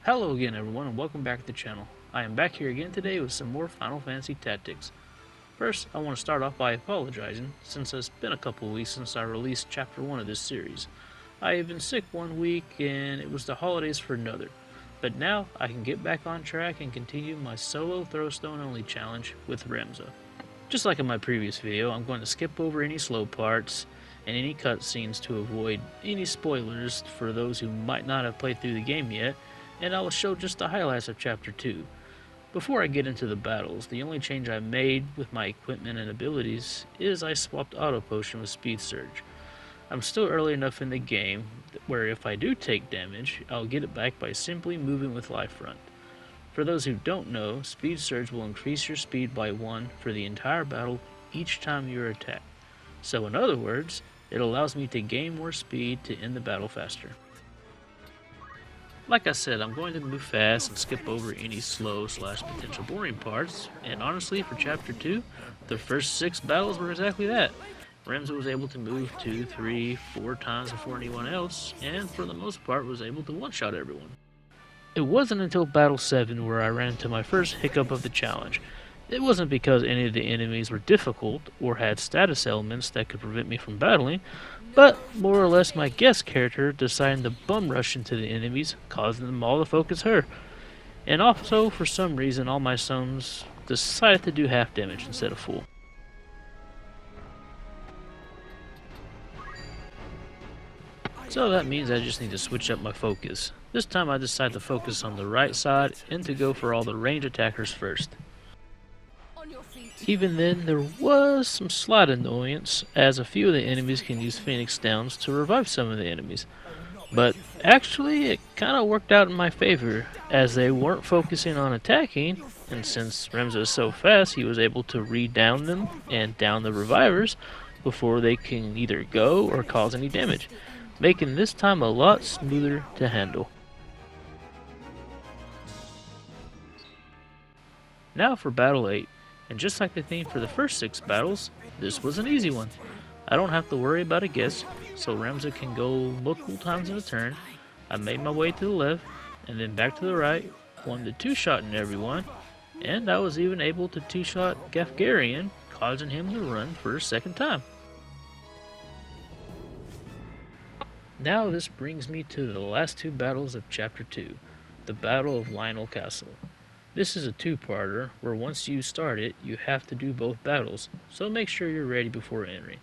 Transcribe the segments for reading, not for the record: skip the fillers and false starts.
Hello again everyone and welcome back to the channel. I am back here again today with some more Final Fantasy Tactics. First, I want to start off by apologizing since it's been a couple weeks since I released chapter 1 of this series. I have been sick one week and it was the holidays for another. But now I can get back on track and continue my solo throwstone only challenge with Ramza. Just like in my previous video, I'm going to skip over any slow parts and any cutscenes to avoid any spoilers for those who might not have played through the game yet, and I will show just the highlights of Chapter 2. Before I get into the battles, the only change I made with my equipment and abilities is I swapped Auto Potion with Speed Surge. I'm still early enough in the game where if I do take damage, I'll get it back by simply moving with Life Front. For those who don't know, Speed Surge will increase your speed by 1 for the entire battle each time you're attacked. So in other words, it allows me to gain more speed to end the battle faster. Like I said, I'm going to move fast and skip over any slow / potential boring parts, and honestly for Chapter 2, the first 6 battles were exactly that. Ramza was able to move 2, 3, 4 times before anyone else, and for the most part was able to one-shot everyone. It wasn't until Battle 7 where I ran into my first hiccup of the challenge. It wasn't because any of the enemies were difficult or had status elements that could prevent me from battling, but more or less my guest character decided to bum rush into the enemies, causing them all to focus her. And also, for some reason, all my stones decided to do half damage instead of full. So that means I just need to switch up my focus. This time I decided to focus on the right side and to go for all the range attackers first. Even then, there was some slight annoyance, as a few of the enemies can use Phoenix Downs to revive some of the enemies. But actually, it kinda worked out in my favor, as they weren't focusing on attacking, and since Ramza is so fast, he was able to re-down them and down the revivers before they can either go or cause any damage, making this time a lot smoother to handle. Now for Battle 8. And just like the theme for the first 6 battles, this was an easy one. I don't have to worry about a guess, so Ramza can go multiple times in a turn. I made my way to the left, and then back to the right, one to 2-shotting everyone, and I was even able to 2-shot Gafgarian, causing him to run for a second time. Now this brings me to the last 2 battles of Chapter 2, the Battle of Lionel Castle. This is a 2-parter, where once you start it, you have to do both battles, so make sure you're ready before entering.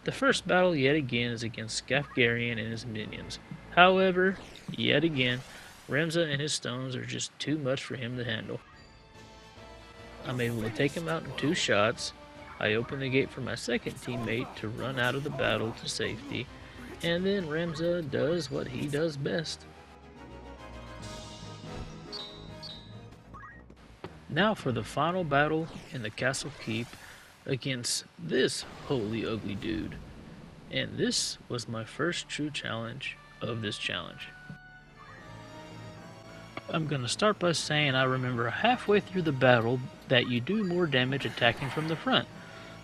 The first battle yet again is against Gafgarian and his minions. However, yet again, Ramza and his stones are just too much for him to handle. I'm able to take him out in 2 shots, I open the gate for my second teammate to run out of the battle to safety, and then Ramza does what he does best. Now for the final battle in the castle keep against this holy ugly dude. And this was my first true challenge of this challenge. I'm gonna start by saying I remember halfway through the battle that you do more damage attacking from the front.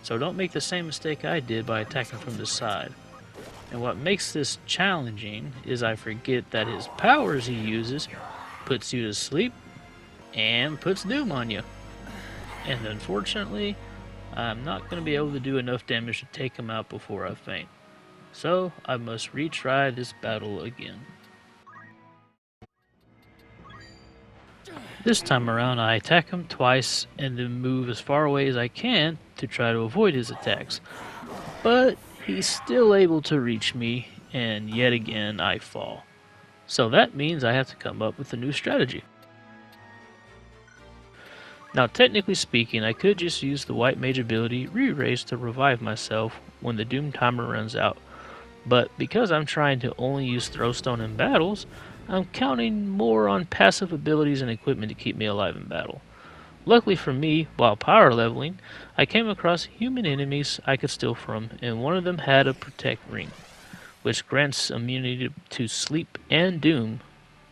So don't make the same mistake I did by attacking from the side. And what makes this challenging is I forget that his powers he uses puts you to sleep and puts doom on you. And unfortunately, I'm not going to be able to do enough damage to take him out before I faint. So I must retry this battle again. This time around I attack him twice and then move as far away as I can to try to avoid his attacks. But he's still able to reach me, and yet again I fall. So that means I have to come up with a new strategy. Now technically speaking, I could just use the white mage ability Re-Raise to revive myself when the doom timer runs out, but because I'm trying to only use Throwstone in battles, I'm counting more on passive abilities and equipment to keep me alive in battle. Luckily for me, while power leveling, I came across human enemies I could steal from, and one of them had a Protect Ring, which grants immunity to sleep and doom.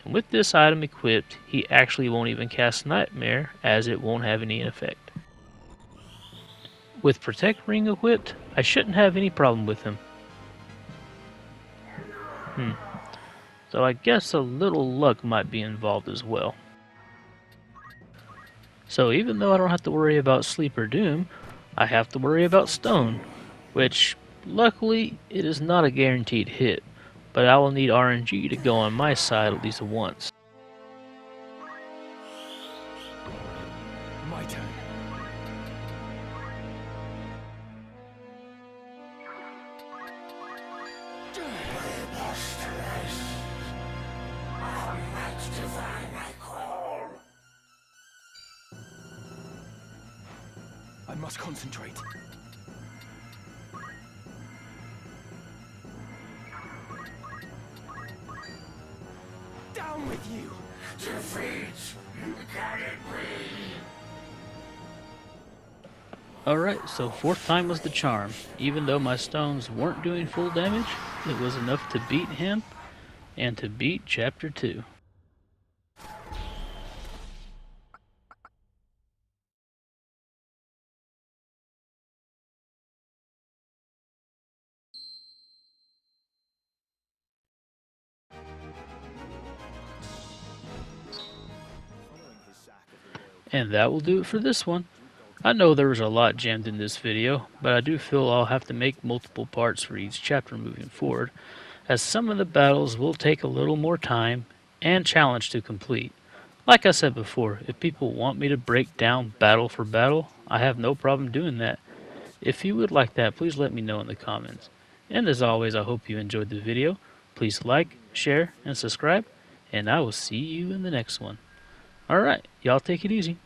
And with this item equipped, he actually won't even cast Nightmare, as it won't have any effect. With Protect Ring equipped, I shouldn't have any problem with him. so I guess a little luck might be involved as well. So even though I don't have to worry about sleep or doom, I have to worry about stone, which luckily it is not a guaranteed hit, but I will need RNG to go on my side at least once. My turn. I must concentrate. Down with you! Defeat! Can it be? Alright, so fourth time was the charm. Even though my stones weren't doing full damage, it was enough to beat him and to beat Chapter 2. And that will do it for this one. I know there was a lot jammed in this video, but I do feel I'll have to make multiple parts for each chapter moving forward, as some of the battles will take a little more time and challenge to complete. Like I said before, if people want me to break down battle for battle, I have no problem doing that. If you would like that, please let me know in the comments. And as always, I hope you enjoyed the video. Please like, share, and subscribe, and I will see you in the next one. Alright, y'all take it easy.